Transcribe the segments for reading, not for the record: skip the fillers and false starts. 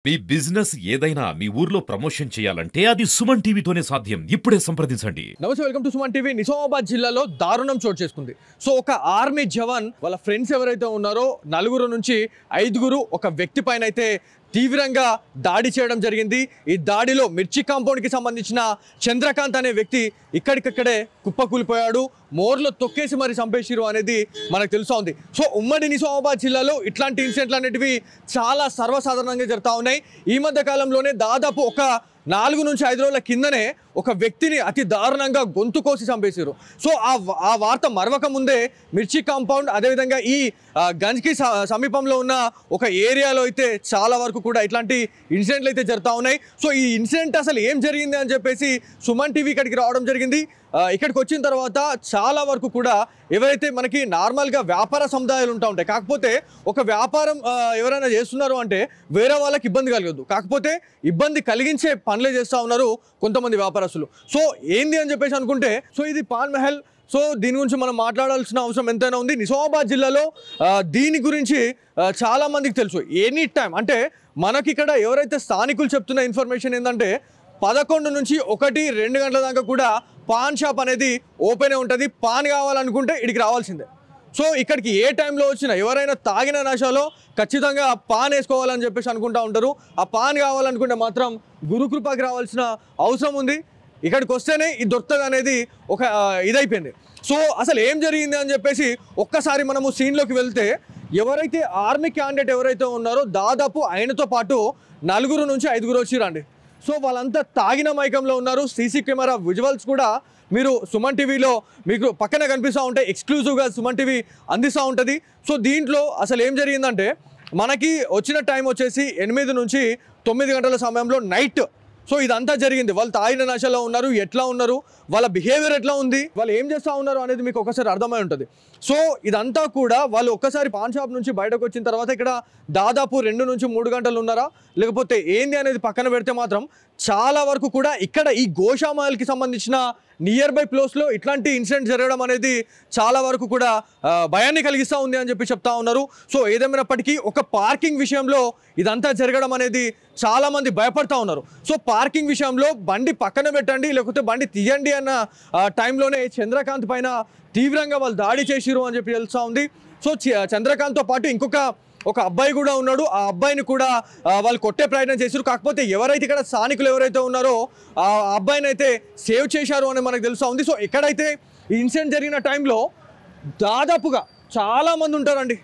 మీ business ఏదైనా మీ ఊర్లో promotion చేయాలంటే అది సుమన్ టీవీతోనే సాధ్యం. ఇప్పుడే సంప్రదించండి. నమస్తే, welcome to Suman TV. Nizamabad జిల్లాలో దారుణం చోటు చేసుకుంది. సో ఒక ఆర్మీ జవాన్ వాళ్ళ ఫ్రెండ్స్ ఎవరైతే ఉన్నారో 4 నుంచి 5 ఒక వ్యక్తి పైన అయితే తీవ్రంగా దాడి చేయడం జరిగింది. ఈ దాడిలో మిర్చి కాంపౌండ్కి సంబంధించిన చంద్రకాంత్ అనే వ్యక్తి ఇక్కడికక్కడే కుప్పకూలిపోయాడు. మోర్లో తొక్కేసి మరి చంపేసిరు అనేది మనకు తెలుస్తూ ఉంది. సో ఉమ్మడి నిజామాబాద్ జిల్లాలో ఇట్లాంటి ఇన్సిడెంట్లు అనేటివి చాలా సర్వసాధారణంగా జరుగుతూ ఉన్నాయి. ఈ మధ్య కాలంలోనే దాదాపు ఒక 4 నుంచి 5 రోజుల కిందనే ఒక వ్యక్తిని అతి దారుణంగా గొంతు కోసి చంపేశారు. సో ఆ వార్త మరవక ముందే మిర్చి కాంపౌండ్ అదేవిధంగా ఈ గంజ్కి సమీపంలో ఉన్న ఒక ఏరియాలో అయితే చాలా వరకు కూడా ఇట్లాంటి ఇన్సిడెంట్లు అయితే జరుగుతూ ఉన్నాయి. సో ఈ ఇన్సిడెంట్ అసలు ఏం జరిగింది అని చెప్పేసి సుమన్ టీవీ ఇక్కడికి రావడం జరిగింది. ఇక్కడికి వచ్చిన తర్వాత చాలా వరకు కూడా ఎవరైతే మనకి నార్మల్గా వ్యాపార సముదాయాలు ఉంటాయి, కాకపోతే ఒక వ్యాపారం ఎవరైనా చేస్తున్నారు అంటే వేరే వాళ్ళకి ఇబ్బంది కలగదు, కాకపోతే ఇబ్బంది కలిగించే పనులే చేస్తూ ఉన్నారు కొంతమంది వ్యాపారస్తులు. సో ఏంది అని చెప్పేసి అనుకుంటే, సో ఇది పాన్ మహల్. సో దీని గురించి మనం మాట్లాడాల్సిన అవసరం ఎంతైనా ఉంది. నిజామాబాద్ జిల్లాలో దీని గురించి చాలా మందికి తెలుసు. ఎనీ టైం అంటే మనకి ఇక్కడ ఎవరైతే స్థానికులు చెప్తున్న ఇన్ఫర్మేషన్ ఏంటంటే 11 నుంచి 1-2 గంటల దాకా కూడా పాన్ షాప్ అనేది ఓపెన్ ఉంటుంది. పాన్ కావాలనుకుంటే ఇక్కడికి రావాల్సిందే. సో ఇక్కడికి ఏ టైంలో వచ్చినా ఎవరైనా తాగిన నశాలో ఖచ్చితంగా పాన్ వేసుకోవాలని చెప్పేసి అనుకుంటూ ఉంటారు. ఆ పాన్ కావాలనుకుంటే మాత్రం గురుకృపకి రావాల్సిన అవసరం ఉంది. ఇక్కడికి వస్తేనే ఇది దొరుకుతుంది అనేది ఒక ఇదైపోయింది. సో అసలు ఏం జరిగింది అని చెప్పేసి ఒక్కసారి మనము సీన్లోకి వెళ్తే, ఎవరైతే ఆర్మీ క్యాండిడేట్ ఎవరైతే ఉన్నారో దాదాపు ఆయనతో పాటు 4 నుంచి 5 వచ్చిరండి. సో వాళ్ళంతా తాగిన మైకంలో ఉన్నారు. సీసీ కెమెరా విజువల్స్ కూడా మీరు సుమన్ టీవీలో మీకు పక్కన కనిపిస్తూ ఉంటాయి. ఎక్స్క్లూజివ్గా సుమన్ టీవీ అందిస్తూ ఉంటుంది. సో దీంట్లో అసలు ఏం జరిగిందంటే, మనకి వచ్చిన టైం వచ్చేసి 8 నుంచి 9 గంటల సమయంలో నైట్. సో ఇదంతా జరిగింది. వాళ్ళు తాగిన నశలో ఉన్నారు, ఎట్లా ఉన్నారు, వాళ్ళ బిహేవియర్ ఎట్లా ఉంది, వాళ్ళు ఏం చేస్తూ ఉన్నారు అనేది మీకు ఒకసారి అర్థమై ఉంటుంది. సో ఇదంతా కూడా వాళ్ళు ఒక్కసారి పాన్ షాప్ నుంచి బయటకు వచ్చిన తర్వాత ఇక్కడ దాదాపు 2 నుంచి 3 గంటలు ఉన్నారా లేకపోతే ఏంది అనేది పక్కన పెడితే మాత్రం చాలా వరకు కూడా ఇక్కడ ఈ గోషామాల్కి సంబంధించిన నియర్ బై ప్లేస్లో ఇట్లాంటి ఇన్సిడెంట్ జరగడం అనేది చాలా వరకు కూడా భయాన్ని కలిగిస్తూ ఉంది అని చెప్పి చెప్తా ఉన్నారు. సో ఏదేమైనప్పటికీ ఒక పార్కింగ్ విషయంలో ఇదంతా జరగడం అనేది చాలామంది భయపడతా ఉన్నారు. సో పార్కింగ్ విషయంలో బండి పక్కన పెట్టండి లేకపోతే బండి తీయండి అన్న టైంలోనే చంద్రకాంత్ పైన తీవ్రంగా వాళ్ళు దాడి చేసిరు అని చెప్పి తెలుస్తూ ఉంది. సో చంద్రకాంత్తో పాటు ఒక అబ్బాయి కూడా ఉన్నాడు. ఆ అబ్బాయిని కూడా వాళ్ళు కొట్టే ప్రయత్నం చేశారు. కాకపోతే ఎవరైతే ఇక్కడ స్థానికులు ఎవరైతే ఉన్నారో ఆ అబ్బాయిని అయితే సేవ్ చేశారు అని మనకు తెలుస్తూ ఉంది. సో ఎక్కడైతే ఈ ఇన్సిడెంట్ జరిగిన టైంలో దాదాపుగా చాలామంది ఉంటారండి.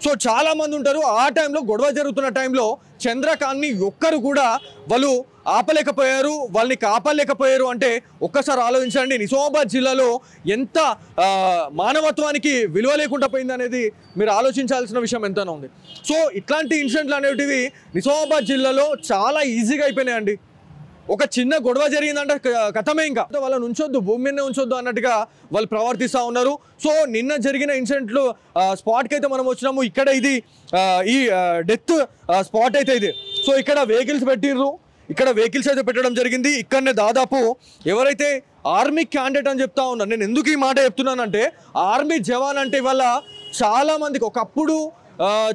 సో చాలామంది ఉంటారు. ఆ టైంలో గొడవ జరుగుతున్న టైంలో చంద్రకాంత్ని ఒక్కరు కూడా వాళ్ళు ఆపలేకపోయారు, వాళ్ళని కాపాడలేకపోయారు. అంటే ఒక్కసారి ఆలోచించండి, నిజామాబాద్ జిల్లాలో ఎంత మానవత్వానికి విలువ లేకుండా పోయింది అనేది మీరు ఆలోచించాల్సిన విషయం ఎంతైనా ఉంది. సో ఇట్లాంటి ఇన్సిడెంట్లు అనేటివి నిజామాబాద్ జిల్లాలో చాలా ఈజీగా అయిపోయినాయండి. ఒక చిన్న గొడవ జరిగిందంటే కథమే, ఇంకా వాళ్ళని ఉంచొద్దు, భూమి మీదనే ఉంచొద్దు అన్నట్టుగా వాళ్ళు ప్రవర్తిస్తూ ఉన్నారు. సో నిన్న జరిగిన ఇన్సిడెంట్లు స్పాట్కి అయితే మనం వచ్చినాము. ఇక్కడ ఇది ఈ డెత్ స్పాట్ అయితే ఇది. సో ఇక్కడ వెహికల్స్ పెట్టిర్రు, ఇక్కడ వెహికల్స్ అయితే పెట్టడం జరిగింది. ఇక్కడనే దాదాపు ఎవరైతే ఆర్మీ క్యాండిడేట్ అని చెప్తా ఉన్నారు. నేను ఎందుకు ఈ మాట చెప్తున్నానంటే, ఆర్మీ జవాన్ అంటే ఇవాళ చాలామందికి ఒకప్పుడు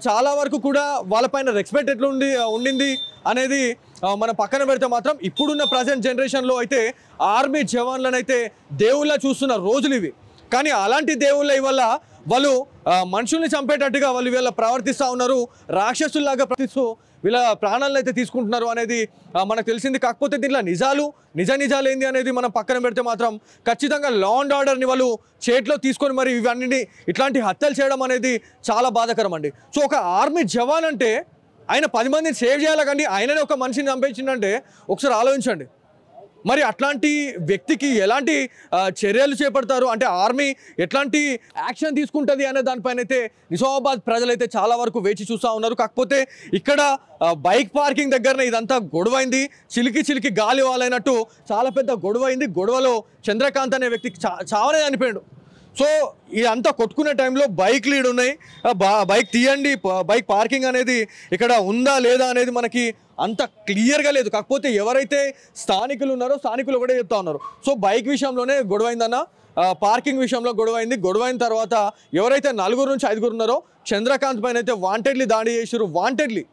చాలా వరకు కూడా వాళ్ళపైన రెస్పెక్ట్ ఎట్లా ఉండింది అనేది మనం పక్కన పెడితే మాత్రం ఇప్పుడున్న ప్రజెంట్ జనరేషన్లో అయితే ఆర్మీ జవాన్లను అయితే దేవుళ్ళ చూస్తున్న రోజులు ఇవి. కానీ అలాంటి దేవుళ్ళ ఇవాళ వాళ్ళు మనుషుల్ని చంపేటట్టుగా వాళ్ళు వీళ్ళ ప్రవర్తిస్తూ ఉన్నారు. రాక్షసుల్లాగా ప్రవర్తిస్తూ వీళ్ళ ప్రాణాలను అయితే తీసుకుంటున్నారు అనేది మనకు తెలిసింది. కాకపోతే దీంట్లో నిజాలు ఏంది అనేది మనం పక్కన పెడితే మాత్రం ఖచ్చితంగా లా అండ్ ఆర్డర్ని వాళ్ళు చేతిలో తీసుకొని మరి ఇవన్నీ ఇట్లాంటి హత్యలు చేయడం అనేది చాలా బాధాకరం అండి. సో ఒక ఆర్మీ జవాన్ అంటే ఆయన 10 మందిని సేవ్ చేయాలి, కానీ ఆయననే ఒక మనిషిని చంపేసిందంటే ఒకసారి ఆలోచించండి. మరి అట్లాంటి వ్యక్తికి ఎలాంటి చర్యలు చేపడతారు అంటే ఆర్మీ ఎట్లాంటి యాక్షన్ తీసుకుంటుంది అనే దానిపైన అయితే నిజామాబాద్ ప్రజలైతే చాలా వరకు వేచి చూస్తూ ఉన్నారు. కాకపోతే ఇక్కడ బైక్ పార్కింగ్ దగ్గరనే ఇదంతా గొడవైంది. చిలికి గాలి వాలైనట్టు చాలా పెద్ద గొడవైంది. గొడవలో చంద్రకాంత్ అనే వ్యక్తికి చావనే చనిపోయాడు. సో ఇదంతా కొట్టుకునే టైంలో బైక్ లీడ్ ఉన్నాయి, బైక్ తీయండి, బైక్ పార్కింగ్ అనేది ఇక్కడ ఉందా లేదా అనేది మనకి అంత క్లియర్గా లేదు. కాకపోతే ఎవరైతే స్థానికులు ఉన్నారో స్థానికులు ఒకటే చెప్తా ఉన్నారు. సో బైక్ విషయంలోనే గొడవైందన్న, పార్కింగ్ విషయంలో గొడవైంది. గొడవైన తర్వాత ఎవరైతే 4 నుంచి 5 ఉన్నారో చంద్రకాంత్ పైన అయితే వాంటెడ్లీ దాడి చేశారు. Wantedly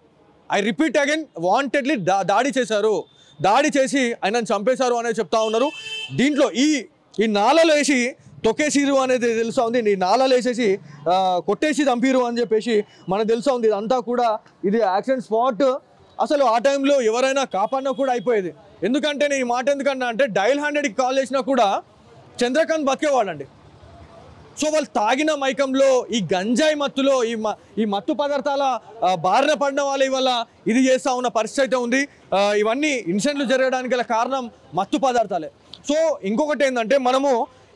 I repeat again wantedly దాడి చేశారు, దాడి చేసి ఆయనను చంపేశారు అనేది చెప్తా ఉన్నారు. దీంట్లో ఈ నాలలో వేసి తొక్కేసిరు అనేది తెలుసా ఉంది, ఈ నాలలో వేసేసి కొట్టేసి చంపిరు అని చెప్పేసి మనకు తెలుసా ఉంది. ఇదంతా కూడా ఇది యాక్సిడెంట్ స్పాట్. అసలు ఆ టైంలో ఎవరైనా కాపాడినా కూడా అయిపోయేది. ఎందుకంటే నేను ఈ మాట ఎందుకన్నా అంటే డయల్ 100కి కాల్ చేసినా కూడా చంద్రకాంత్ బతికేవాడండి. సో వాళ్ళు తాగిన మైకంలో ఈ గంజాయి మత్తులో ఈ మత్తు పదార్థాల బారిన పడిన వాళ్ళు ఇవాళ ఇది చేస్తూ ఉన్న పరిస్థితి అయితే ఉంది. ఇవన్నీ ఇన్సిడెంట్లు జరగడానికి గల కారణం మత్తు పదార్థాలే. సో ఇంకొకటి ఏంటంటే మనము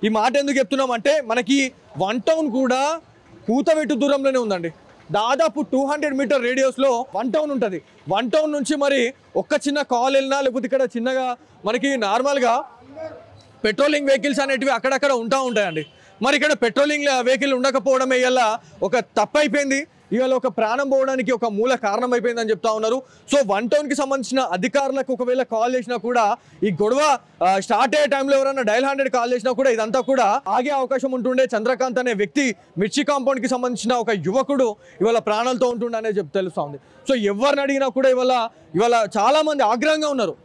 ఈ మాట ఎందుకు చెప్తున్నామంటే మనకి 1 టౌన్ కూడా కూతవెట్టు దూరంలోనే ఉందండి. దాదాపు 200 మీటర్ రేడియస్లో 1 టౌన్ ఉంటుంది. 1 టౌన్ నుంచి మరి ఒక్క చిన్న కాల్ వెళ్ళినా లేకపోతే ఇక్కడ చిన్నగా మనకి నార్మల్గా పెట్రోలింగ్ వెహికల్స్ అనేటివి అక్కడక్కడ ఉంటాయండి. మరి ఇక్కడ పెట్రోలింగ్ వెహికల్ ఉండకపోవడమే ఇవాళ ఒక తప్పు అయిపోయింది. ఇవాళ ఒక ప్రాణం పోవడానికి ఒక మూల కారణం అయిపోయిందని చెప్తా ఉన్నారు. సో 1 టౌన్కి సంబంధించిన అధికారులకు ఒకవేళ కాల్ చేసినా కూడా ఈ గొడవ స్టార్ట్ అయ్యే టైంలో ఎవరైనా డయల్ 100 కాల్ చేసినా కూడా ఇదంతా కూడా ఆగే అవకాశం ఉంటుండే. చంద్రకాంత్ అనే వ్యక్తి మిర్చి కాంపౌండ్కి సంబంధించిన ఒక యువకుడు ఇవాళ ప్రాణాలతో ఉంటుండే అనేది తెలుస్తూ ఉంది. సో ఎవరిని అడిగినా కూడా ఇవాళ చాలా మంది ఆగ్రహంగా ఉన్నారు.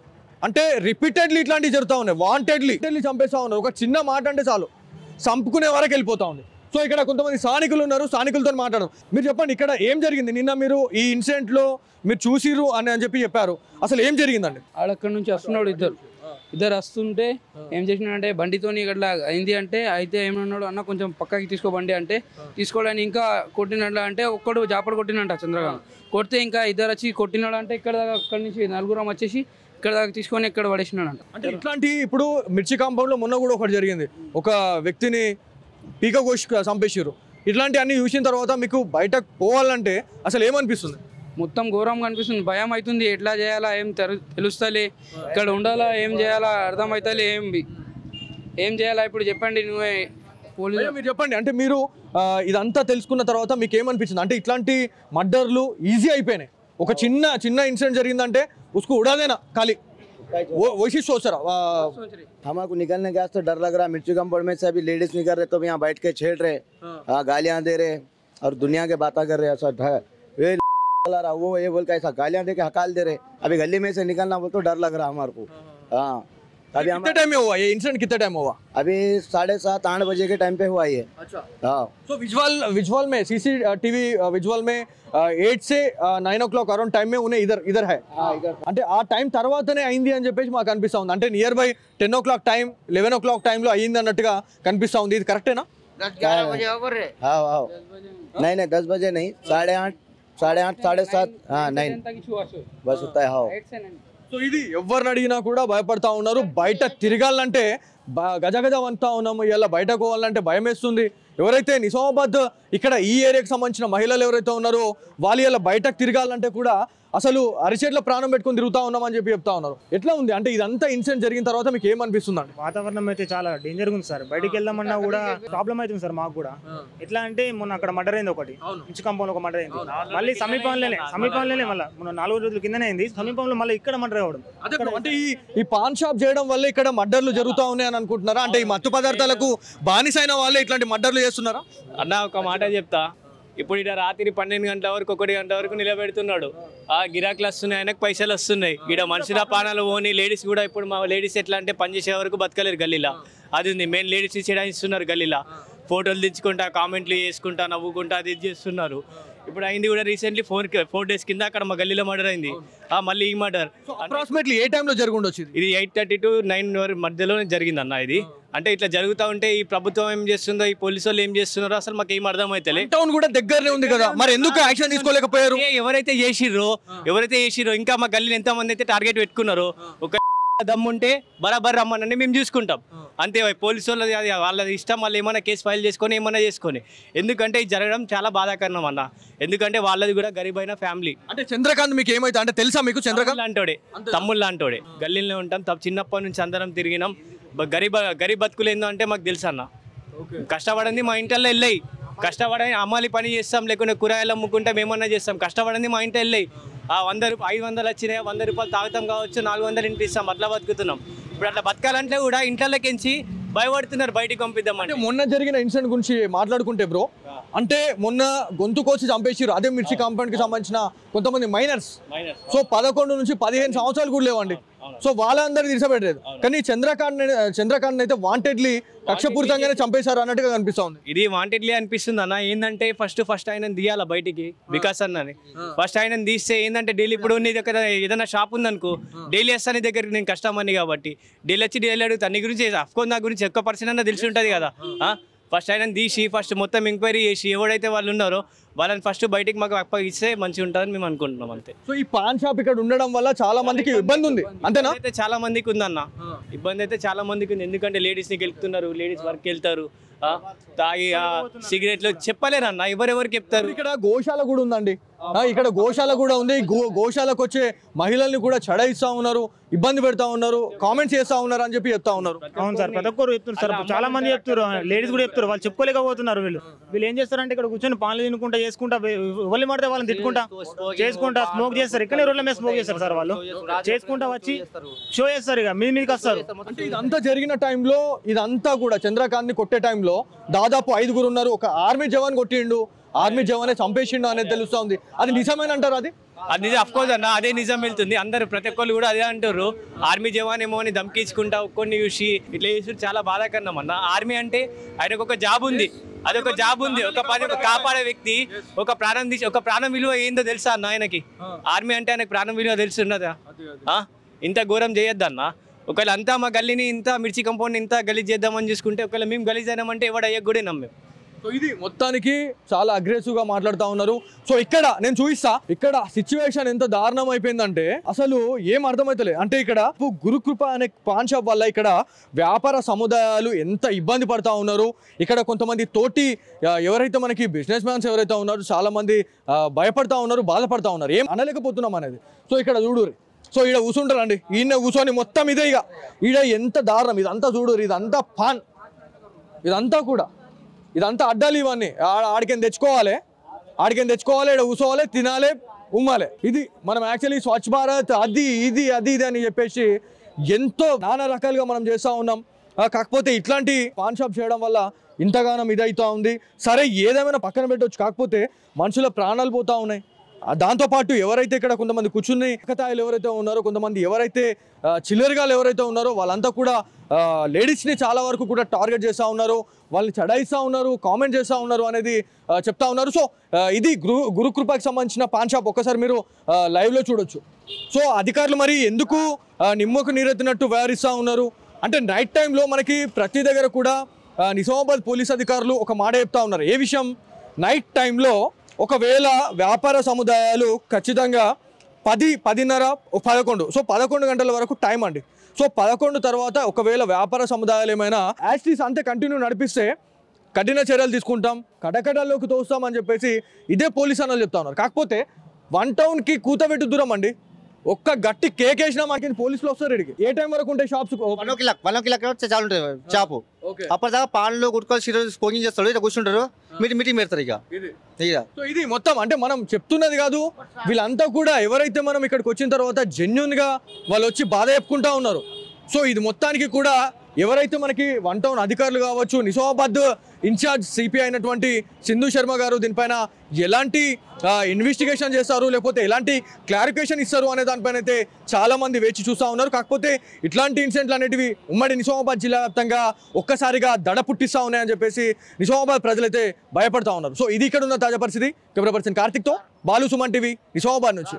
అంటే రిపీటెడ్లీ ఇట్లాంటివి జరుగుతూ ఉన్నాయి. వాంటెడ్లీ చంపేస్తూ ఉన్నారు. ఒక చిన్న మాట అంటే చాలు చంపుకునే వరకు వెళ్ళిపోతూ ఉంది. సో ఇక్కడ కొంతమంది స్థానికులు ఉన్నారు, స్థానికులతో మాట్లాడడం. మీరు చెప్పండి, ఇక్కడ ఏం జరిగింది? నిన్న మీరు ఈ ఇన్సిడెంట్లో మీరు చూసిరు అని చెప్పారు. అసలు ఏం జరిగిందండి? ఆడక్కడి నుంచి వస్తున్నాడు, ఇద్దరు వస్తుంటే ఏం చేసినాడంటే బండితోని ఇక్కడ అయింది అంటే అయితే ఏమన్నాడు, అన్న కొంచెం పక్కకి తీసుకో బండి అంటే తీసుకోవడానికి ఇంకా కొట్టినట్లా అంటే ఒక్కడు జాపడు కొట్టినంట చంద్రకాంత్. కొడితే ఇంకా ఇద్దరు వచ్చి కొట్టినాడు అంటే ఇక్కడ దాకా అక్కడి నుంచి నలుగురం వచ్చేసి ఇక్కడ దాకా తీసుకొని ఇక్కడ పడేసినాడంట. అంటే ఇట్లాంటి ఇప్పుడు మిర్చి కాంపౌండ్లో మొన్న కూడా ఒకటి జరిగింది, ఒక వ్యక్తిని పీక కోసి చంపేసారు. ఇట్లాంటి అన్ని చూసిన తర్వాత మీకు బయటకు పోవాలంటే అసలు ఏమనిపిస్తుంది? మొత్తం ఘోరంగా అనిపిస్తుంది, భయం అవుతుంది. ఎట్లా చేయాలా ఏం తెలుస్తలే, ఇక్కడ ఉండాలా ఏం చేయాలా అర్థమవుతలే, ఏం చేయాలా ఇప్పుడు చెప్పండి నువ్వే పోలీసు. మీరు చెప్పండి, అంటే మీరు ఇదంతా తెలుసుకున్న తర్వాత మీకు ఏమనిపించింది? అంటే ఇట్లాంటి మర్డర్లు ఈజీ అయిపోయినాయి. ఒక చిన్న ఇన్సిడెంట్ జరిగిందంటే उसको उड़ा देना खाली वही सोच रहा। हमारे निकलने गया तो डर लग रहा। मिर्ची कंपाउंड में से अभी लेडीज निकल रहे तो यहाँ बैठ के छेड़ रहे, गालियां दे रहे और दुनिया के बातें कर रहे। ऐसा वो ये बोल के ऐसा गालियां दे के हकाल दे रहे। अभी गली में से निकलना बोल तो डर लग रहा हमारे को। हाँ, अभी कितने टाइम में हुआ ये इंसिडेंट? कितने टाइम हुआ? अभी 7:30-8 बजे के टाइम पे हुआ ये। अच्छा, हाँ। तो विजुअल में सीसीटीवी विजुअल में 8 से 9 o'clock అరౌండ్ టైం మే ఉనే ఇదర్ హై. అంటే ఆ టైం తర్వాతనే అయింది అని చెప్పేసి మాకు కనిపిస్తా ఉంది. అంటే near by 10 o'clock time 11 o'clock టైంలో అయ్యింది అన్నట్టుగా కనిపిస్తా ఉంది. ఇది కరెక్టేనా? 10-11 बजे ओवर रे। हाँ हाँ, नहीं 10 बजे नहीं, 8:30 7:30 हाँ 9 बस होता है। हाँ, సో ఇది ఎవరిని అడిగినా కూడా భయపడతా ఉన్నారు. బయట తిరగాలంటే గజగజ అంతా ఉన్నాము. ఇలా బయటకు పోవాలంటే భయం వేస్తుంది. ఎవరైతే నిజామాబాద్ ఇక్కడ ఈ ఏరియాకి సంబంధించిన మహిళలు ఎవరైతే ఉన్నారో వాళ్ళు ఇలా బయటకు తిరగాలంటే కూడా అసలు అరిచేట్ల ప్రాణం పెట్టుకొని తిరుగుతా ఉన్నామని చెప్తా ఉన్నారు. ఎట్లా ఉంది అంటే ఇదంతా ఇన్సిడెంట్ జరిగిన తర్వాత మీకు ఏమనిపిస్తుంది అండి? వాతావరణం అయితే చాలా డేంజర్గా ఉంది సార్. బయటికి వెళ్దామన్నా కూడా ప్రాబ్లం అవుతుంది సార్ మాకు కూడా. ఎట్లా అంటే మొన్న అక్కడ మర్డర్ అయింది, ఒకటి మిర్చి కాంపౌండ్ ఒక మర్డర్ అయింది. మళ్ళీ సమీపంలోనే మళ్ళీ మొన్న 4 రోజుల కిందనే అయింది సమీపంలో, మళ్ళీ ఇక్కడ మర్డర్ అవ్వడం. అంటే ఈ పాన్ షాప్ చేయడం వల్ల ఇక్కడ మర్డర్లు జరుగుతూ ఉన్నాయి అని అనుకుంటున్నారా? అంటే ఈ మత్తు పదార్థాలకు బానిసైన వాళ్ళే ఇట్లాంటి మర్డర్లు చేస్తున్నారా? అన్న ఒక మాట చెప్తా, ఇప్పుడు ఇక్కడ రాత్రి 12 గంటల వరకు 1 గంట వరకు నిలబెడుతున్నాడు. ఆ గిరాకులు వస్తున్నాయి, ఆయనకు పైసలు వస్తున్నాయి. ఇక్కడ మనుషుల పానాలు పోని. లేడీస్ కూడా ఇప్పుడు మా లేడీస్ ఎట్లా అంటే పని చేసే వరకు బతకలేరు గల్లీలా. అది ఉంది మెయిన్. లేడీస్ ఇస్తున్నారు గల్లీలా, ఫోటోలు తెచ్చుకుంటా కామెంట్లు చేసుకుంటా నవ్వుకుంటా అది చేస్తున్నారు. ఇప్పుడు అయింది కూడా రీసెంట్లీ 4 days కింద అక్కడ మా గల్లీలో మర్డర్ అయింది. మళ్ళీ ఈ మర్డర్ అప్రాక్సిమేట్లీ ఏ టైంలో జరిగి ఉండొచ్చు? ఇది 8:30 to 9 మధ్యలో జరిగింది అన్న. ఇది అంటే ఇట్లా జరుగుతూ ఉంటే ఈ ప్రభుత్వం ఏం చేస్తుందో, ఈ పోలీసు వాళ్ళు ఏం చేస్తున్నారో అసలు మాకు ఏం అర్థమైతే. టౌన్ కూడా దగ్గరనే ఉంది కదా, మరి ఎందుకు యాక్షన్ తీసుకోలేకపోయారు? ఎవరైతే చేసిర్రో ఇంకా మా గల్లీలో ఎంత మంది అయితే టార్గెట్ పెట్టుకున్నారో, ఒక దమ్ముంటే బరాబర్ రమ్మనండి మేము చూసుకుంటాం అంతే. పోలీసు వాళ్ళది ఇష్టం, వాళ్ళు ఏమైనా కేసు ఫైల్ చేసుకొని ఏమైనా చేసుకొని. ఎందుకంటే ఇది జరగడం చాలా బాధాకరణం అన్న. ఎందుకంటే వాళ్ళది కూడా గరీబ్ అయిన ఫ్యామిలీ. అంటే చంద్రకాంత్ మీకు ఏమైతే అంటే తెలుసా? మీకు చంద్రకాంత్ లాంటోడే, తమ్ముళ్ళు లాంటోడే. గల్లీలో ఉంటాం, చిన్నప్పటి నుంచి అందరం తిరిగినాం. గరీబ్ బతుకులు ఏందో అంటే మాకు తెలుసు అన్న. కష్టపడింది మా ఇంట్లో వెళ్ళాయి, కష్టపడని అమ్మాలి పని చేస్తాం, లేకుంటే కూరగాయలు అమ్ముకుంటాం, ఏమన్నా చేస్తాం. కష్టపడింది మా ఇంట్లో వెళ్ళాయి. 100 500 వచ్చినాయి, 100 రూపాయలు తాగుతాం కావచ్చు, 400 ఇంటి ఇస్తాం, అట్లా బతుకుతున్నాం. ఇప్పుడు అట్లా బతకాలంటే కూడా ఇంట్లోకించి భయపడుతున్నారు బయటికి పంపిద్దామంటే. మొన్న జరిగిన ఇన్సిడెంట్ గురించి మాట్లాడుకుంటే బ్రో, అంటే మొన్న గొంతు కోసి చంపేసిరు అదే మిర్చి కాంపౌండ్ కి సంబంధించిన కొంతమంది మైనర్స్. సో 11 నుంచి 15 సంవత్సరాలు కూడా లేవండి. సో వాళ్ళందరూ తీర్చబెట్టలేదు. కానీ చంద్రకాంత్ అయితే వాంటెడ్లీ కక్షపూరితంగానే చంపేశారు అన్నట్టుగా కనిపిస్తా ఉంది. ఇది వాంటెడ్లీ అనిపిస్తుంది అన్న. ఏంటంటే ఫస్ట్ ఆయన తీయాలి బయటికి వికాస్ అన్నని. ఫస్ట్ ఆయన తీస్తే ఏంటంటే డైలీ ఇప్పుడు నీ దగ్గర ఏదైనా షాప్ ఉందనుకో డైలీ వస్తా నీ దగ్గరికి, నేను కస్టమర్ని కాబట్టి డైలీ వచ్చి డైలీ అడుగుతా నీ గురించి. అఫ్కోర్స్ నా గురించి ఒక్క పర్సన్ అన్న తెలిసి ఉంటుంది కదా. ఫస్ట్ ఆయన తీసి ఫస్ట్ మొత్తం ఎంక్వైరీ చేసి ఎవడైతే వాళ్ళు ఉన్నారో వాళ్ళని ఫస్ట్ బయటికి మాకు అప్పగిస్తే మంచిగా ఉంటుందని మేము అనుకుంటున్నాం అంతే. సో ఈ పాన్ షాప్ ఇక్కడ ఉండడం వల్ల చాలా మందికి ఇబ్బంది ఉంది అంతేనా? అయితే చాలా మందికి ఉందన్న ఇబ్బంది, అయితే చాలా మందికి ఉంది. ఎందుకంటే లేడీస్ని గెలుపుతున్నారు, లేడీస్ వర్క్ వెళ్తారు, తాగి సిగరెట్లు చెప్పలేరన్న, ఎవరెవరికి చెప్తారు. ఇక్కడ గోశాల కూడా ఉందండి, ఇక్కడ గోశాల కూడా ఉంది. గోశాలకు వచ్చే మహిళల్ని కూడా చడయిస్తా ఉన్నారు, ఇబ్బంది పెడతా ఉన్నారు, కామెంట్స్ చేస్తా ఉన్నారు అని చెప్పి చెప్తా ఉన్నారు. అవును సార్, ప్రతి ఒక్కరు చెప్తున్నారు సార్. చాలా మంది చెప్తారు, లేడీస్ కూడా చెప్తారు. వాళ్ళు చెప్పుకోలేకపోతున్నారు. వీళ్ళు ఏం చేస్తారంటే ఇక్కడ కూర్చొని పాన్లు తినుకుంటా చేసుకుంటా, ఎవరిని మాడితే వాళ్ళని తిట్టుకుంటా చేసుకుంటా స్మోక్ చేస్తారు. ఇక్కడ రోడ్ల మీద స్మోక్ చేస్తారు సార్. వాళ్ళు చేసుకుంటా వచ్చి షో చేస్తారు, ఇక మీదకి వస్తారు. అంటే ఇదంతా జరిగిన టైంలో, ఇదంతా కూడా చంద్రకాంత్ ని కొట్టే టైంలో దాదాపు 5 ఉన్నారు. ఒక ఆర్మీ జవాన్ కొట్టిండు, ఆర్మీ జవానే చంపేసిండు అనేది తెలుస్తా ఉంది. అది నిజమేనంటారు? అది నిజం, అఫ్కోర్స్ అన్న, అదే నిజం వెళ్తుంది. అందరు ప్రతి ఒక్కరు కూడా అదే అంటారు. ఆర్మీ జవాన్ ఏమో అని ధమ్కించుకుంటా ఒక్కొని చూసి ఇట్లా చేసి చాలా బాధాకరణం అన్న. ఆర్మీ అంటే ఆయనకు ఒక జాబ్ ఉంది, అదొక జాబ్ ఉంది. ఒక కాపాడే వ్యక్తి ఒక ప్రాణం తీసి, ఒక ప్రాణం విలువ ఏందో తెలుసా అన్న ఆయనకి? ఆర్మీ అంటే ఆయనకు ప్రాణం విలువ తెలుసున్నదా? ఇంత ఘోరం చేయొద్దన్న. ఒకవేళ అంతా మా గల్లీని ఇంత మిర్చి కంపౌండ్ ఇంత గలీజ్ చేద్దామని చూసుకుంటే, ఒకవేళ మేము గలీజ్ అయినామంటే ఎవడయ్యకు కూడా నమ్మేం. సో ఇది మొత్తానికి చాలా అగ్రెసివ్ గా మాట్లాడుతూ ఉన్నారు. సో ఇక్కడ నేను చూపిస్తా, ఇక్కడ సిచ్యువేషన్ ఎంత దారుణం అయిపోయిందంటే అసలు ఏం అర్థమైతలే. అంటే ఇక్కడ గురుకృప అనే పాన్ షాప్ వల్ల ఇక్కడ వ్యాపార సముదాయాలు ఎంత ఇబ్బంది పడతా ఉన్నారు. ఇక్కడ కొంతమంది తోటి ఎవరైతే మనకి బిజినెస్ మ్యాన్స్ ఎవరైతే ఉన్నారో చాలా మంది భయపడతా ఉన్నారు, బాధపడతా ఉన్నారు, ఏం అనలేకపోతున్నాం అనేది. సో ఇక్కడ చూడురి, సో ఈడ కూర్చుంటారండి, ఈయన కూర్చొని మొత్తం ఇదే ఇక ఈడ ఎంత దారుణం. ఇదంతా చూడురి, ఇదంతా పాన్, ఇదంతా అడ్డాలి. ఇవన్నీ ఆడికేం తెచ్చుకోవాలి, ఇక్కడ కూర్చోవాలి, తినాలి, ఉమ్మాలి. ఇది మనం యాక్చువల్లీ స్వచ్ఛ భారత్ అది ఇది అని చెప్పేసి ఎంతో నానా రకాలుగా మనం చేస్తూ ఉన్నాం. కాకపోతే ఇట్లాంటి పాన్ షాప్ చేయడం వల్ల ఇంతగానం ఇదవుతూ ఉంది. సరే ఏదేమైనా పక్కన పెట్టవచ్చు, కాకపోతే మనుషుల ప్రాణాలు పోతూ ఉన్నాయి. దాంతోపాటు ఎవరైతే ఇక్కడ కొంతమంది కూర్చుని ఎకతాయిలు ఎవరైతే ఉన్నారో, కొంతమంది ఎవరైతే చిల్లరగాలు ఎవరైతే ఉన్నారో వాళ్ళంతా కూడా లేడీస్ని చాలా వరకు కూడా టార్గెట్ చేస్తూ ఉన్నారు, వాళ్ళని చడాయిస్తూ ఉన్నారు, కామెంట్ చేస్తూ ఉన్నారు అనేది చెప్తా ఉన్నారు. సో ఇది గురుకృపకి సంబంధించిన పాన్ షాప్, ఒక్కసారి మీరు లైవ్లో చూడొచ్చు. సో అధికారులు మరి ఎందుకు నిమ్మకు నీరెత్తినట్టు వ్యవహరిస్తూ ఉన్నారు అంటే, నైట్ టైంలో మనకి ప్రతి దగ్గర కూడా నిజామాబాద్ పోలీస్ అధికారులు ఒక మాట చెప్తా ఉన్నారు. ఏ విషయం? నైట్ టైంలో ఒకవేళ వ్యాపార సముదాయాలు ఖచ్చితంగా 10, 10:30, 11, సో 11 గంటల వరకు టైం అండి. సో 11 తర్వాత ఒకవేళ వ్యాపార సముదాయాలు ఏమైనా యాక్సిస్ అంతే కంటిన్యూ నడిపిస్తే కఠిన చర్యలు తీసుకుంటాం, కటకటాల్లోకి తోస్తామని చెప్పేసి ఇదే పోలీస్ అన్నలు చెప్తా ఉన్నారు. కాకపోతే 1 టౌన్కి కూతబెట్టు దూరం అండి. ఒక్క గట్టి కేక్ వేసినా మనకి పోలీసులు వస్తారు. ఇడికి ఏ టైం వరకు ఉంటాయి షాప్స్? 1 కిలో చాలా ఉంటుంది షాపు. అప్పటిదాకా పాన్లు గుట్టుకొని సీరియల్ స్మోకింగ్ చేస్తాడు, ఇట్లా కూర్చుంటారు, మీటింగ్ పెడతారు. ఇక సో ఇది మొత్తం అంటే మనం చెప్తున్నది కాదు, వీళ్ళంతా కూడా ఎవరైతే మనం ఇక్కడికి వచ్చిన తర్వాత జెన్యున్ గా వాళ్ళు వచ్చి బాధ చెప్పుకుంటా ఉన్నారు. సో ఇది మొత్తానికి కూడా ఎవరైతే మనకి 1 టౌన్ అధికారులు కావచ్చు, నిజామాబాద్ ఇన్ఛార్జ్ సిపి అయినటువంటి సింధు శర్మ గారు దీనిపైన ఎలాంటి ఇన్వెస్టిగేషన్ చేస్తారు, లేకపోతే ఎలాంటి క్లారిఫికేషన్ ఇస్తారు అనే దానిపైన అయితే చాలా మంది వేచి చూస్తూ ఉన్నారు. కాకపోతే ఇట్లాంటి ఇన్సిడెంట్లు అనేటివి ఉమ్మడి నిజామాబాద్ జిల్లా వ్యాప్తంగా ఒక్కసారిగా దడ పుట్టిస్తూ ఉన్నాయని చెప్పేసి నిజామాబాద్ ప్రజలైతే భయపడతా ఉన్నారు. సో ఇది ఇక్కడ ఉన్న తాజా పరిస్థితి. కెమెరా పర్సన్ కార్తిక్తో బాలు, సుమన్ టీవీ, నిజామాబాద్ నుంచి.